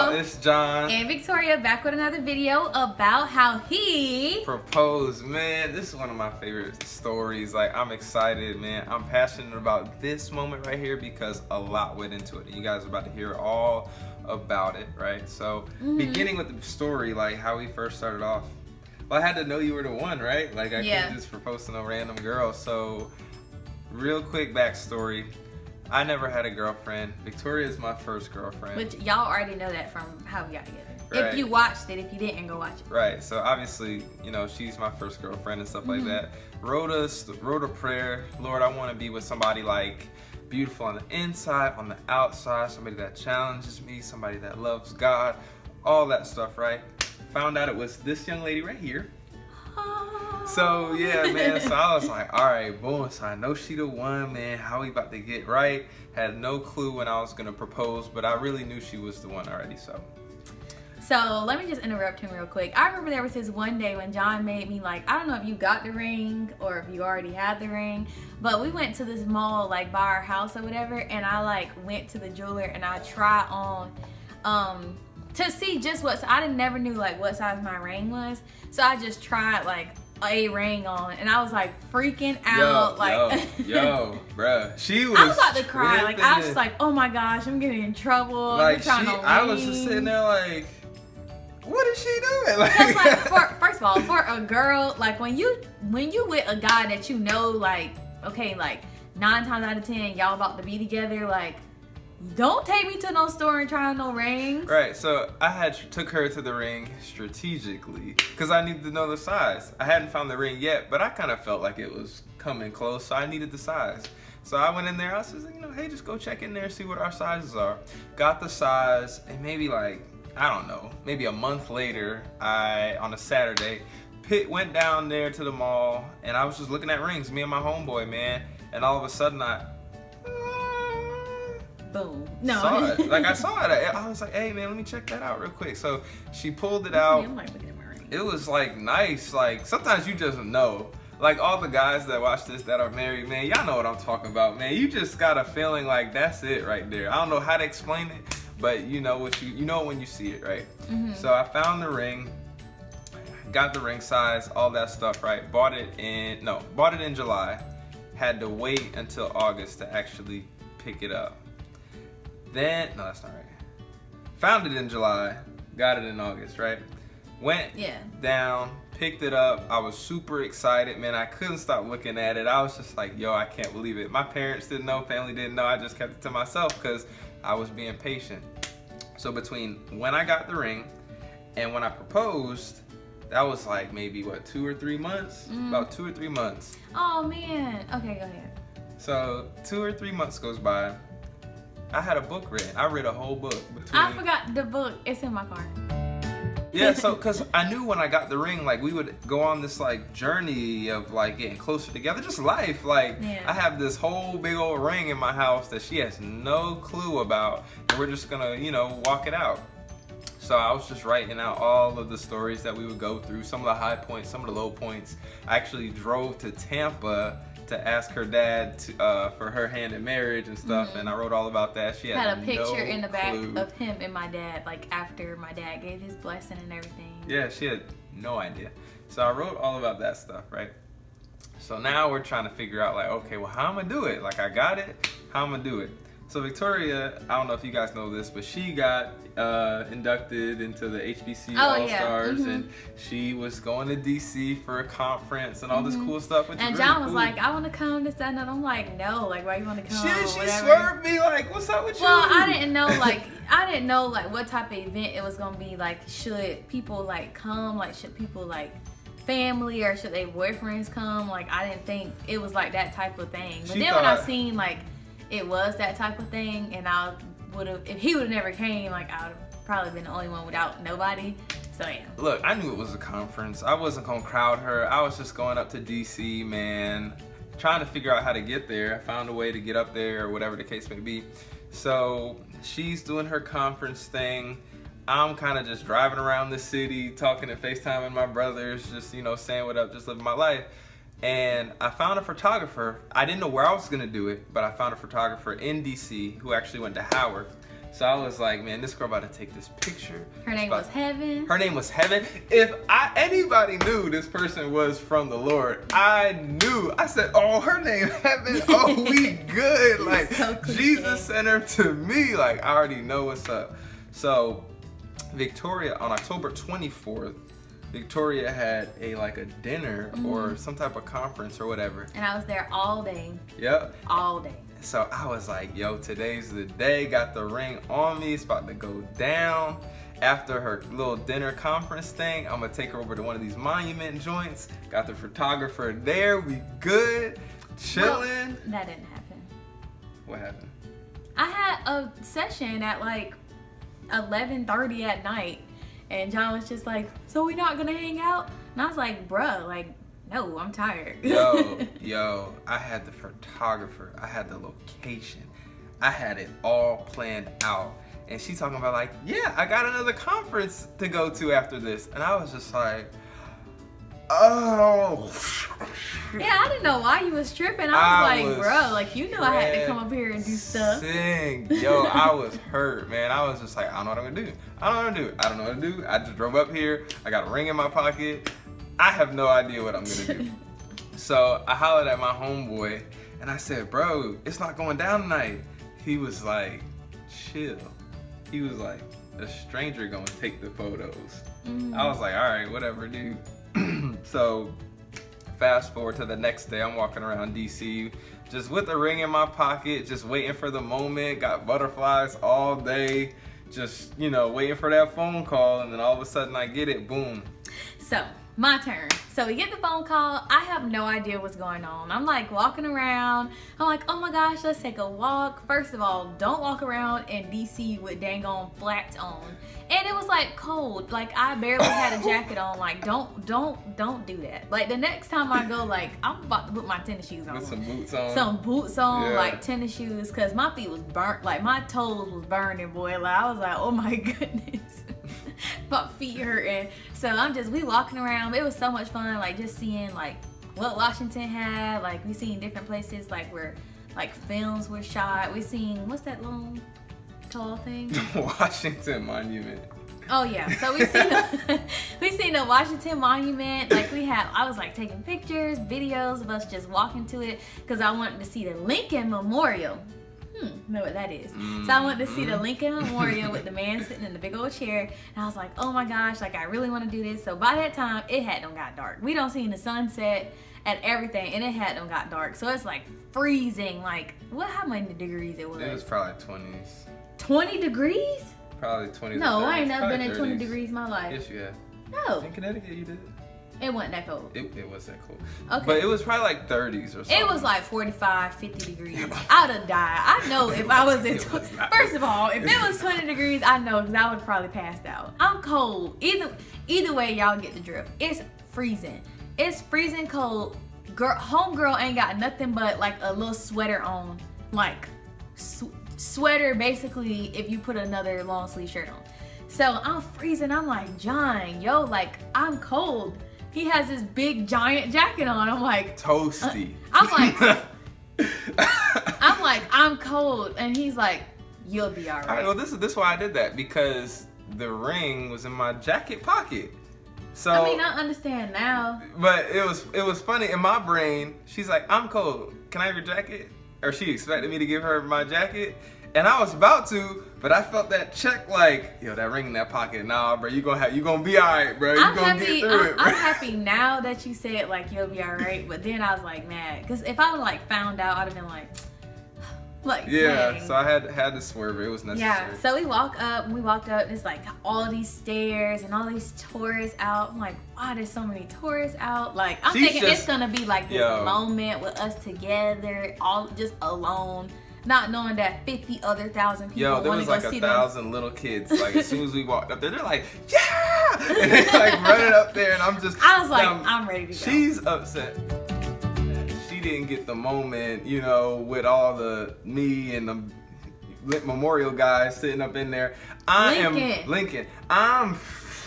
up? It's John and Victoria back with another video about how he proposed. Man, this is one of my favorite stories. Like, I'm excited, man. I'm passionate about this moment right here because a lot went into it. And you guys are about to hear all about it, right? So, beginning with the story, like how we first started off. Well, I had to know you were the one, right? Like, I couldn't just propose to no random girl. So, real quick backstory. I never had a girlfriend. Victoria is my first girlfriend. Which y'all already know that from how we got together. Right. If you watched it, if you didn't, go watch it. Right. So obviously, you know, she's my first girlfriend and stuff like that. Wrote a prayer. Lord, I want to be with somebody like beautiful on the inside, on the outside, somebody that challenges me, somebody that loves God, all that stuff, right? Found out it was this young lady right here. So yeah, man, so I was like, all right, boom, so I know she the one, man. How we about to get right? Had no clue when I was gonna propose, but I really knew she was the one already. So let me just interrupt him real quick. I remember there was this one day when John made me, like, I don't know if you got the ring or if you already had the ring, but we went to this mall like by our house or whatever, and I like went to the jeweler and I tried on to see just what, I never knew like what size my ring was, so I just tried like a ring on, and I was like freaking out, yo, bruh. She was. I was about to cry. Like, I was just like, oh my gosh, I'm getting in trouble. Like, I was just sitting there like, what is she doing? Like, first of all, for a girl, like when you with a guy that you know, like, okay, like 9 times out of 10, y'all about to be together, like, don't take me to no store and try on no rings. Right, so I took her to the ring strategically because I needed to know the size. I hadn't found the ring yet, but I kind of felt like it was coming close, so I needed the size. So I went in there, I said, you know, hey, just go check in there, see what our sizes are. Got the size, and maybe like, I don't know, maybe a month later, on a Saturday, went down there to the mall, and I was just looking at rings, me and my homeboy, man, and all of a sudden boom. No. Saw it. Like, I saw it. I was like, hey, man, let me check that out real quick. So she pulled it out. I'm like looking at my ring. It was like nice. Like, sometimes you just know. Like, all the guys that watch this that are married, man, y'all know what I'm talking about, man. You just got a feeling like that's it right there. I don't know how to explain it, but you know what you know when you see it, right? So I found the ring, got the ring size, all that stuff, right? Bought it in July. Had to wait until August to actually pick it up. Then, no, that's not right. Found it in July, got it in August, right? Went down, picked it up. I was super excited, man. I couldn't stop looking at it. I was just like, yo, I can't believe it. My parents didn't know, family didn't know. I just kept it to myself because I was being patient. So between when I got the ring and when I proposed, that was like maybe, what, 2 or 3 months? About 2 or 3 months. Oh, man. Okay, go ahead. So 2 or 3 months goes by. I had a book written. I read a whole book. I forgot the book. It's in my car. Yeah, so because I knew when I got the ring, like, we would go on this like journey of like getting closer together, just life. Like, I have this whole big old ring in my house that she has no clue about, and we're just gonna, you know, walk it out. So I was just writing out all of the stories that we would go through, some of the high points, some of the low points. I actually drove to Tampa to ask her dad for her hand in marriage and stuff, and I wrote all about that. She had a picture in the back of him and my dad, like after my dad gave his blessing and everything. Yeah, she had no idea. So I wrote all about that stuff, right? So now we're trying to figure out, like, okay, well, how I'm gonna do it? Like, I got it, how I'm gonna do it? So Victoria, I don't know if you guys know this, but she got inducted into the HBC All-Stars, and she was going to DC for a conference and all this cool stuff. And John was like, I want to come, this, that, and that. I'm like, no, like, why you want to come? She swerved me, like, what's up with you? Well, I didn't know, like, what type of event it was going to be. Like, should people, like, come? Like, should people, like, family, or should their boyfriends come? Like, I didn't think it was, like, that type of thing. But then when I seen, like, it was that type of thing, and I would have, if he would have never came, like, I would have probably been the only one without nobody. So yeah. Look, I knew it was a conference. I wasn't gonna crowd her. I was just going up to DC, man, trying to figure out how to get there. I found a way to get up there, or whatever the case may be. So she's doing her conference thing. I'm kind of just driving around the city, talking and FaceTiming my brothers, just, you know, saying what up, just living my life. And I found a photographer. I didn't know where I was gonna do it, but I found a photographer in DC who actually went to Howard. So I was like, man, this girl about to take this picture. Her name was Heaven. Her name was Heaven. If anybody knew this person was from the Lord, I knew. I said, oh, her name Heaven. Oh, we good. Like, So cliche. Jesus sent her to me. Like, I already know what's up. So Victoria, on October 24th, Victoria had a dinner or some type of conference or whatever. And I was there all day. Yep. All day. So I was like, yo, today's the day. Got the ring on me. It's about to go down. After her little dinner conference thing, I'm going to take her over to one of these monument joints. Got the photographer there. We good. Chilling. Well, that didn't happen. What happened? I had a session at like 11:30 at night. And John was just like, so we not going to hang out? And I was like, bruh, like, no, I'm tired. Yo, I had the photographer. I had the location. I had it all planned out. And she talking about like, yeah, I got another conference to go to after this. And I was just like, oh. Yeah, I didn't know why you was tripping. I was like, was bro, like, you knew I had to come up here and do stuff. Yo, I was hurt, man. I was just like, I don't know what I'm gonna do. I don't know what to do. I just drove up here. I got a ring in my pocket. I have no idea what I'm gonna do. So I hollered at my homeboy and I said, bro, it's not going down tonight. He was like, chill. He was like, a stranger gonna take the photos. I was like, all right, whatever, dude. So fast forward to the next day, I'm walking around DC just with a ring in my pocket, just waiting for the moment. Got butterflies all day, just, waiting for that phone call. And then all of a sudden I get it, boom. So, my turn. So we get the phone call. I have no idea what's going on. I'm like walking around. I'm like, oh my gosh, let's take a walk. First of all, don't walk around in DC with dang on flats on. And it was like cold. Like I barely had a jacket on. Like don't do that. Like the next time I go, like I'm about to put my tennis shoes on. With some boots on. Some boots on, Yeah. like tennis shoes, cause my feet was burnt. Like my toes was burning, boy. Like I was like, oh my goodness. My feet hurting. So we walking around. It was so much fun, like just seeing like what Washington had. Like we seen different places like where like films were shot. We seen, what's that long tall thing? Washington Monument. Oh yeah. So we seen the Washington Monument. Like I was like taking pictures, videos of us just walking to it because I wanted to see the Lincoln Memorial. Know what that is. So I went to see the Lincoln Memorial with the man sitting in the big old chair, and I was like, oh my gosh, like I really want to do this. So by that time it had done got dark. We don't see the sunset and everything, and it had done got dark. So it's like freezing. Like how many degrees it was? It was probably 20s. 20 degrees? Probably 20. No, to 30s. I ain't never Probably been in 20 30s. degrees in my life. Yes, you have. No, In Connecticut, you did. it wasn't that cold. It was that cold. Okay. But it was probably like 30s or something. It was like 45, 50 degrees. I'd have died. I know if I was in. It was not. First of all, if it was 20 degrees, I know because I would probably passed out. I'm cold. Either way, y'all get the drift. It's freezing. It's freezing cold. Homegirl ain't got nothing but like a little sweater on, like sweater basically. If you put another long sleeve shirt on, so I'm freezing. I'm like, John, yo, like I'm cold. He has this big giant jacket on. I'm like, toasty. I'm cold, and he's like, you'll be all All right, right. well, this is why I did that, because the ring was in my jacket pocket. So I mean, I understand now. but it was funny in my brain. She's like, I'm cold. Can I have your jacket? Or she expected me to give her my jacket, and I was about to, but I felt that check like, yo, that ring in that pocket. Nah, bro, you gonna be all right, bro. You I'm gonna happy. get through it, bro. I'm happy now that you said like you'll be all right. But then I was like mad because if I would like found out, I'd have been like Yeah, dang. so I had to swerve. It was necessary. Yeah, so we walked up, there's like all these stairs and all these tourists out. I'm like, wow, there's so many tourists out. Like, I'm She's thinking just- it's gonna be like this moment with us together, all just alone, not knowing that 50 other thousand people Yo, there want was to go like see 1,000 little kids. Like as soon as we walked up there, they're like, yeah, and they like running up there, and I'm just. I was like, now, I'm ready to go. She's upset. She didn't get the moment, with all the me and the memorial guys sitting up in there. Lincoln. Lincoln. I'm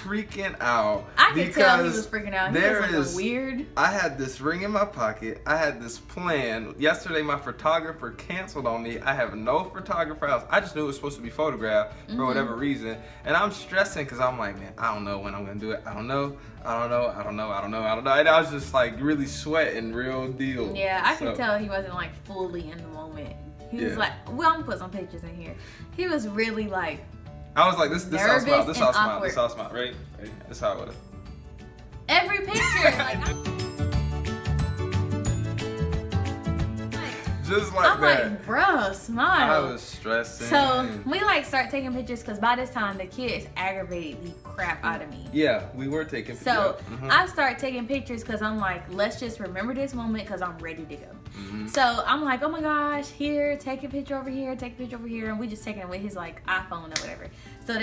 freaking out. I could tell he because was freaking out. He there was like is- a weird. I had this ring in my pocket. I had this plan. Yesterday, my photographer canceled on me. I have no photographer else. I just knew it was supposed to be photographed for whatever reason. And I'm stressing because I'm like, man, I don't know when I'm going to do it. I don't know. And I was just like really sweating, real deal. Yeah, I So, could tell he wasn't like fully in the moment. He was Yeah. like, well, I'm gonna put some pictures in here. He was really like I was like, this how I smile. nervous This how I and smile. awkward. This how I smile. Ready? This how I would have. every picture. Just like I'm that. like, bruh, smile. I was stressing. So we like start taking pictures because by this time the kids aggravated the crap out of me. Yeah, we were taking pictures. So Mhm. I start taking pictures because I'm like, let's just remember this moment because I'm ready to go. Mhm. So I'm like, oh my gosh, here, take a picture over here, take a picture over here, and we just taking it with his like iPhone or whatever. So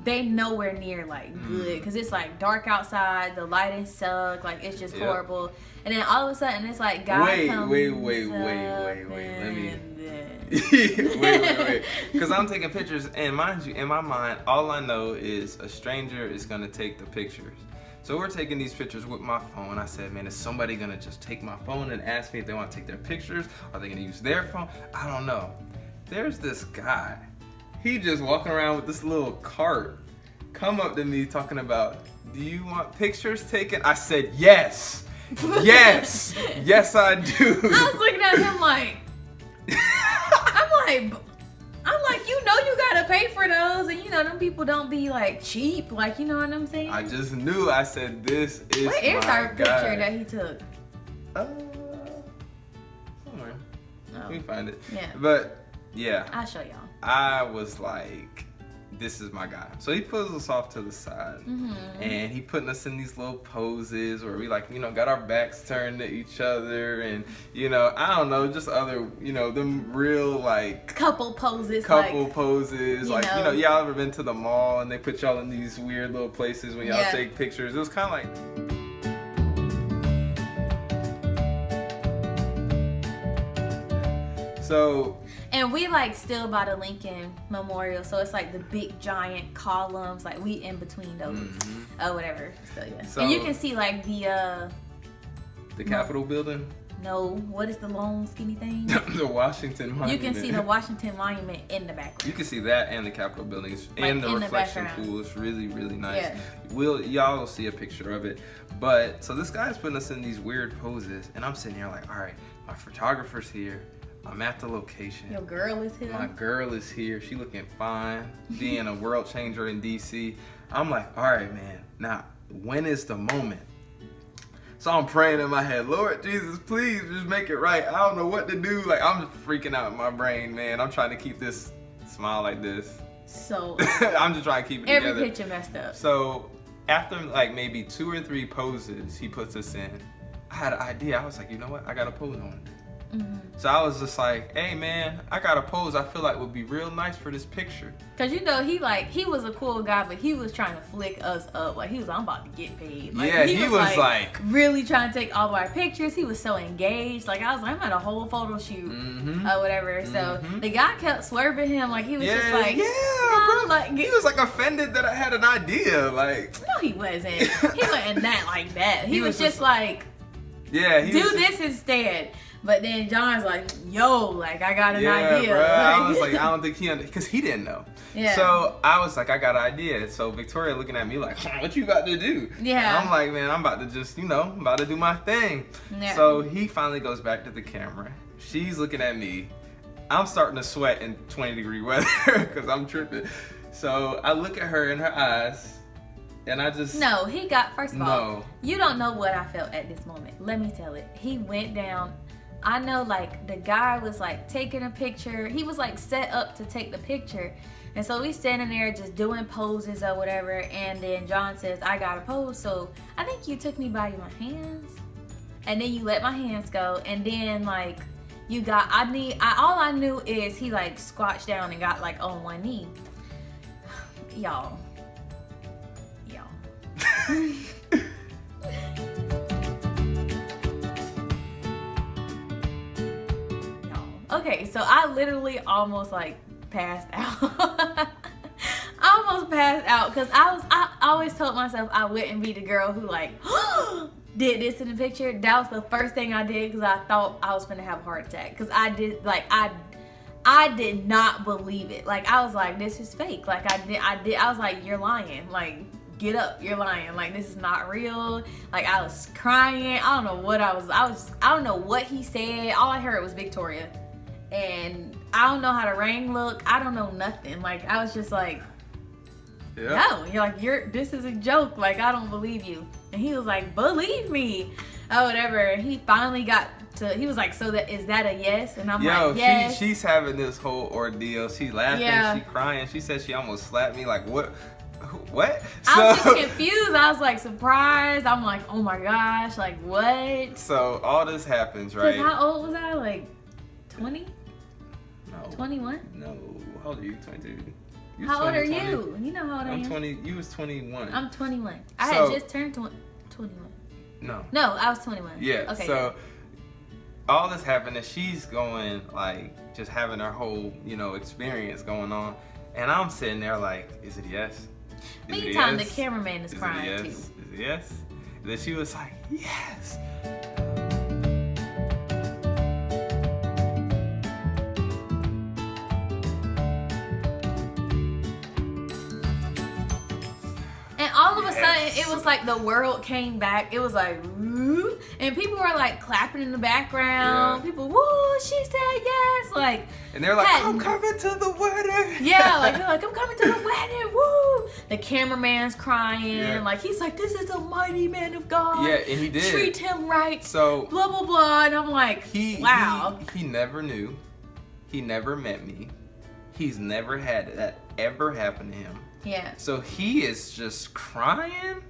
they nowhere near like good because it's like dark outside, the lighting suck, like it's just Yep. horrible. And then all of a sudden it's like God Wait, comes wait. up Let me. and then- wait. Because I'm taking pictures, and mind you, in my mind, all I know is a stranger is gonna take the pictures. So we're taking these pictures with my phone. I said, man, is somebody gonna just take my phone and ask me if they want to take their pictures? Are they gonna use their phone? I don't know. There's this guy. He just walking around with this little cart. Come up to me talking about, do you want pictures taken? I said, yes. Yes. Yes, I do. I was looking at him like, I'm like, you know, you gotta pay for those, and you know, them people don't be like cheap, like, you know what I'm saying? I just knew. I said, this is What is my our picture guy. that he took? Somewhere. Oh, We can find it. yeah, But yeah, I'll show y'all. I was like, this is my guy. So he pulls us off to the side, and he putting us in these little poses where we like, you know, got our backs turned to each other, and you know, I don't know, just other, you know, them real like Couple poses, couple like, poses, you like, know. you know, y'all ever been to the mall and they put y'all in these weird little places when y'all Yeah. take pictures? It was kind of like. So and we like still by the Lincoln Memorial, so it's like the big giant columns, like we in between those, whatever. So yeah, So- and you can see like the Capitol building, no, what is the long skinny thing? the Washington Monument. You can see the Washington Monument in the background. You can see that and the Capitol buildings Like, and the in the reflection background. pool. It's really, really nice. Yeah. Y'all will see a picture of it. But so this guy's putting us in these weird poses, and I'm sitting here like, all right, my photographer's here. I'm at the location. Your girl is My here. girl is here. She looking fine. Being a world changer in DC. I'm like, all right, man. Now, when is the moment? So I'm praying in my head, Lord Jesus, please just make it right. I don't know what to do. Like, I'm just freaking out in my brain, man. I'm trying to keep this smile like this. So I'm just trying to keep it every together. picture messed up. So after like maybe 2 or 3 poses he puts us in, I had an idea. I was like, you know what? I got a pose on. So I was just like, hey man, I got a pose I feel like would be real nice for this picture. Cause you know he was a cool guy, but he was trying to flick us up. Like he was, I'm about to get paid. Like, Yeah, he was like really trying to take all of our pictures. He was so engaged. Like I was like, I'm at a whole photo shoot or whatever. So the guy kept swerving him. Like he was just like, bro. like He was like offended that I had an idea. Like, no, he wasn't. He wasn't that like that. He was just like, yeah, he do was this instead. But then John's like, yo, like I got an idea. Bro. I was like, I don't think because he didn't know. Yeah. So I was like, I got an idea. So Victoria looking at me like, what you about to do? Yeah. And I'm like, man, I'm about to just, I'm about to do my thing. Yeah. So he finally goes back to the camera. She's looking at me. I'm starting to sweat in 20-degree weather because I'm tripping. So I look at her in her eyes, and I just No, he got, first of all, No. you don't know what I felt at this moment. Let me tell it. He went down. I know, like, the guy was, like, taking a picture. He was, like, set up to take the picture. And so we standing there just doing poses or whatever. And then John says, I got a pose. So I think you took me by my hands. And then you let my hands go. And then, like, all I knew is he, like, squatched down and got, like, on one knee. Y'all. Okay, so I literally almost like passed out. I almost passed out because I always told myself I wouldn't be the girl who like did this in the picture. That was the first thing I did because I thought I was gonna have a heart attack. Because I did not believe it. Like I was like, this is fake. Like I was like, you're lying. Like get up, you're lying. Like this is not real. Like I was crying. I don't know what I don't know what he said. All I heard was Victoria. And I don't know how the ring look. I don't know nothing. Like I was just like, no, you're like, this is a joke. Like I don't believe you. And he was like, believe me. Oh, whatever. He finally got to, he was like, so is that a yes? And I'm like, yes. She's having this whole ordeal. She's laughing, she crying. She said she almost slapped me. Like what? I was just confused. I was like surprised. I'm like, oh my gosh, like what? So all this happens, right? How old was I? Like 20? No. 21? No. How old are you? 22. How old are you? You know how old I am. I'm 20. You was 21. I'm 21. I had just turned 21. No. No, I was 21. Yeah. Okay. So all this happened, and she's going like just having her whole experience going on, and I'm sitting there like, is it yes? Meantime, the cameraman is crying too. Is it yes? And then she was like, yes. All of a sudden, it was like the world came back. It was like, woo, and people were like clapping in the background. Yeah. People, woo, she said yes. Like, and they're like, I'm coming to the wedding. Yeah, like they're like, I'm coming to the wedding. Woo. The cameraman's crying. Yeah. Like he's like, this is a mighty man of God. Yeah, and he did. Treat him right. So blah blah blah. And I'm like, wow. He never knew. He never met me. He's never had that ever happen to him. Yeah. So he is just crying.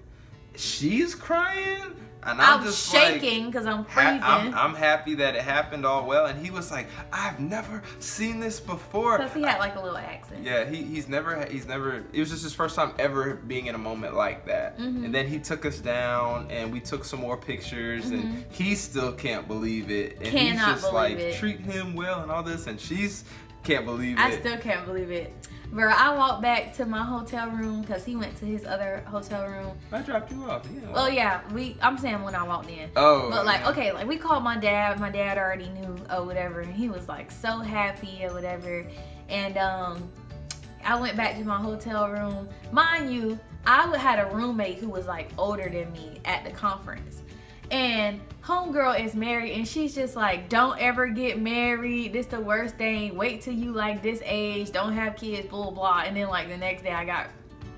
She's crying. And I'm just shaking because I'm freezing. I'm happy that it happened all well. And he was like, I've never seen this before. Because he had like a little accent. Yeah, he's never, it was just his first time ever being in a moment like that. Mm-hmm. And then he took us down and we took some more pictures and he still can't believe it. And he's just like, treat him well and all this. And she's can't believe it. I still can't believe it. Bro, I walked back to my hotel room because he went to his other hotel room. I dropped you off. Oh yeah, I'm saying when I walked in. Oh. But like, okay, like we called my dad. My dad already knew or whatever, and he was like so happy or whatever. And I went back to my hotel room. Mind you, I had a roommate who was like older than me at the conference. And homegirl is married and she's just like, don't ever get married. This the worst thing. Wait till you like this age. Don't have kids, blah, blah. And then like the next day I got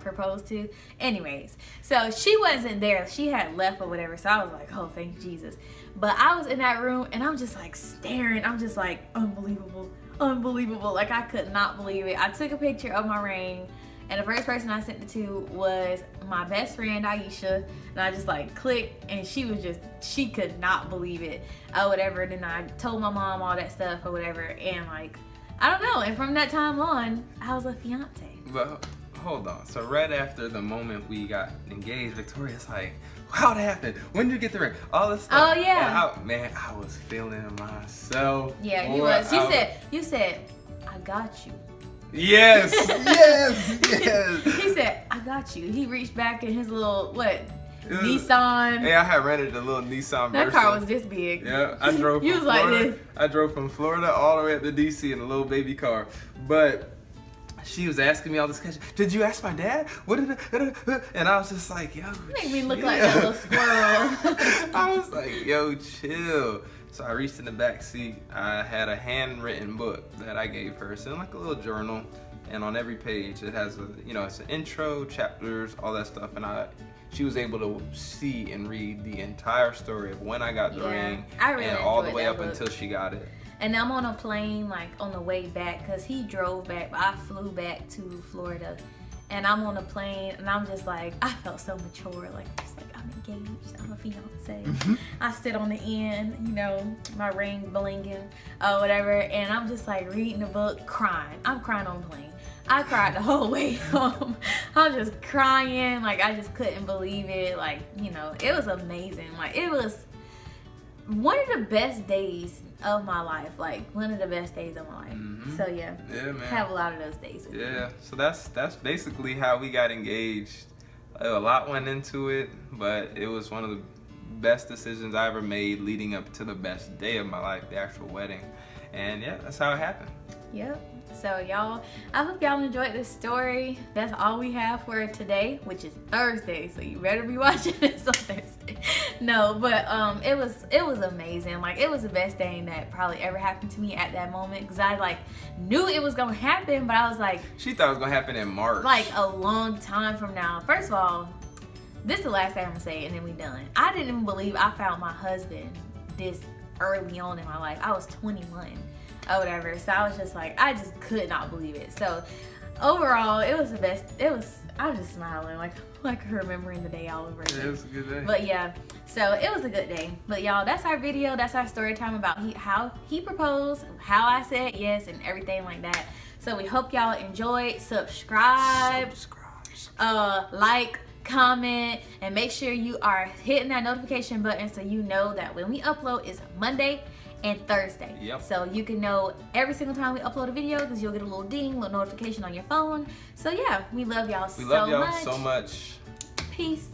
proposed to. Anyways, so she wasn't there. She had left or whatever. So I was like, oh, thank Jesus. But I was in that room and I'm just like staring. I'm just like, unbelievable. Like I could not believe it. I took a picture of my ring. And the first person I sent it to was my best friend, Aisha. And I just like clicked and she could not believe it or whatever. And then I told my mom all that stuff or whatever. And like, I don't know. And from that time on, I was a fiance. But hold on. So right after the moment we got engaged, Victoria's like, how'd it happen? When did you get the ring? All this stuff. Oh, yeah. And I was feeling myself. Yeah, you was. You said, I got you. Yes. He said, I got you. He reached back in his little, Nissan. Hey, I had rented a little Nissan That Versa. car was this big. Yeah, I drove from Florida. Like this. I drove from Florida all the way up to DC in a little baby car. But she was asking me all this questions. Did you ask my dad? What did and I was just like, yo, you make me look like that little squirrel. I was like, yo, chill. So I reached in the back seat. I had a handwritten book that I gave her. It's in like a little journal, and on every page it has it's an intro, chapters, all that stuff. And she was able to see and read the entire story of when I got the ring, and all the way up until she got it. And I'm on a plane like on the way back because he drove back, but I flew back to Florida. And I'm on a plane, and I'm just like, I felt so mature, just like I'm engaged, I'm a fiance. Mm-hmm. I sit on the end, my ring blinging, whatever, and I'm just like reading the book, crying. I'm crying on the plane. I cried the whole way home. I was just crying, I just couldn't believe it. It was amazing. It was one of the best days of my life, like one of the best days of my life. So yeah, Yeah, man. have a lot of those days with me. Yeah, so that's basically how we got engaged. A lot went into it, but it was one of the best decisions I ever made leading up to the best day of my life, the actual wedding. And yeah, that's how it happened. Yep. So y'all, I hope y'all enjoyed this story. That's all we have for today, which is Thursday. So you better be watching this on Thursday. No, but it was amazing. Like, it was the best thing that probably ever happened to me at that moment, because I like knew it was gonna happen, but I was like, She thought it was gonna happen in March. like a long time from now. First of all, this is the last thing I'm gonna say, and then we done. I didn't even believe I found my husband this early on in my life. I was 21 or whatever, so I was just like, I just could not believe it. So overall, it was the best. I was just smiling, like remembering the day all over again. Yeah, it was a good day. But yeah, so it was a good day. But y'all, that's our video. That's our story time about how he proposed, how I said yes, and everything like that. So we hope y'all enjoyed. Subscribe. Like, comment, and make sure you are hitting that notification button so you know that when we upload is Monday and Thursday. Yep. So you can know every single time we upload a video, because you'll get a little ding, little notification on your phone. So yeah, we love y'all We love y'all so so much. Peace.